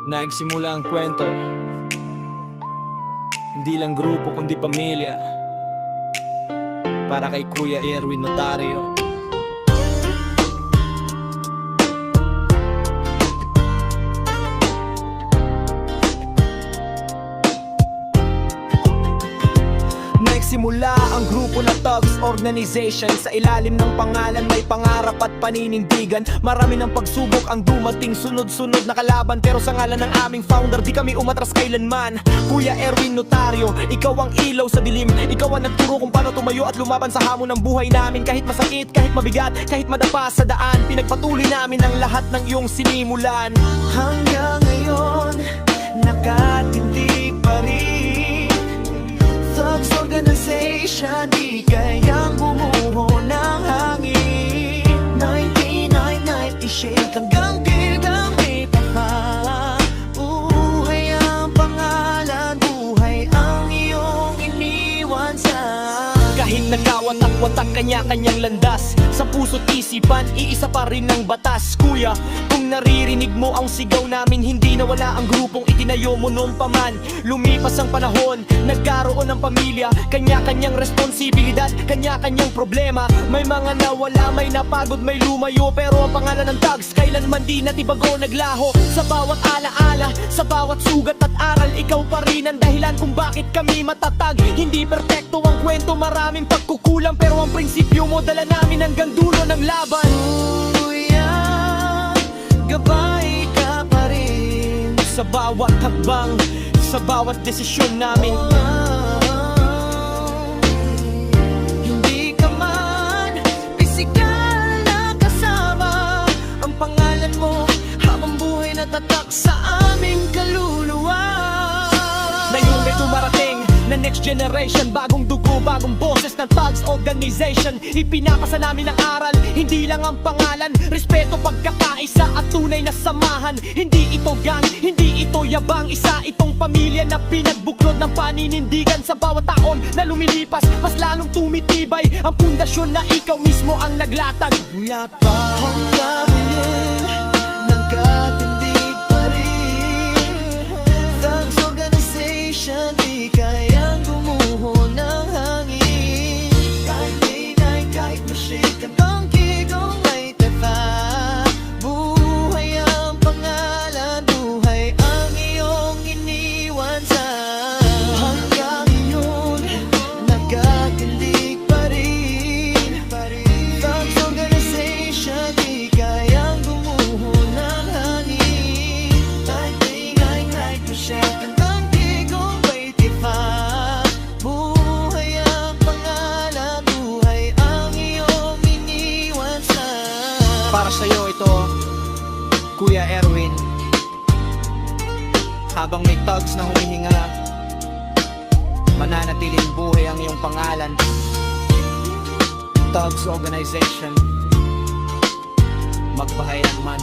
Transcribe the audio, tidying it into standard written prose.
Nagsimula ang kwento, hindi lang grupo kundi pamilya. Para kay Kuya Erwin Notario. Nagsimula ang grupo na Thugs Organization. Sa ilalim ng pangalan may pangarap at paninindigan. Marami ng pagsubok ang dumating, sunod-sunod na kalaban. Pero sa ngalan ng aming founder, di kami umatras kailanman. Kuya Erwin Notario, ikaw ang ilaw sa dilim. Ikaw ang nagturo kung paano tumayo at lumaban sa hamon ng buhay namin. Kahit masakit, kahit mabigat, kahit madapa sa daan, pinagpatuloy namin ang lahat ng iyong sinimulan. Hanggang ngayon, nakatindig pa rin Thugs Organization, di kayang bumuho ng hangin. 1998 hanggang kailang may papa. Buhay ang pangalan, buhay ang iyong iniwan sa kahit nagkawatak-watak kanya-kanyang landas. Sa puso't isipan, iisa pa rin ang batas. Kuya, kung naririnig mo ang sigaw namin, hindi nawala ang grupong itinayo mo noon pa man. Lumipas ang panahon, nagkaroon ng pamilya, kanya-kanyang responsibilidad, kanya-kanyang problema. May mga nawala, may napagod, may lumayo, pero ang pangalan ng Thugs kailanman di natibago, naglaho. Sa bawat alaala, sa bawat sugat at aral, ikaw pa rin ang dahilan kung bakit kami matatag. Hindi perpekto ang kwento, maraming pagkukulang, pero ang prinsipyo mo dala namin hanggang dulo ng laban. Kuya, gabay ka pa rin sa bawat hakbang, sa bawat desisyon namin. Hindi ka man pisikal na kasama, ang pangalan mo habang buhay natatak sa aming kaluluwa. Ngayon may tumarating na next generation, bagong dugo, bagong boses ng Thugs Organization. Ipinapasa namin ang aral, hindi lang ang pangalan, respeto, pagkakaisa at tunay na samahan. Hindi ito gang, hindi ito yabang, isa itong pamilya na pinagbuklod ng paninindigan. Sa bawat taon na lumilipas, mas lalong tumitibay ang pundasyon na ikaw mismo ang naglatag. Mula pa hanggang ngayon, nagkatindig pa rin Thugs Organization, di kayang gumuho ng hangin. Kahit day-night, kahit mashake ang tangkig o may tefa, buhay ang pangalan, buhay ang iyong iniwan sa hanggang ngayon, nagkatindig pa rin Thugs Organization, di kayang gumuho ng hangin. Kahit day-night, kahit mashake ang tangkig o may tefa, buhay ang pangalan, buhay ang iyong iniwan sa. Para sa'yo ito, Kuya Erwin. Habang may thugs na humihinga, mananatiling buhay ang iyong pangalan. Thugs Organization, magpahayan man.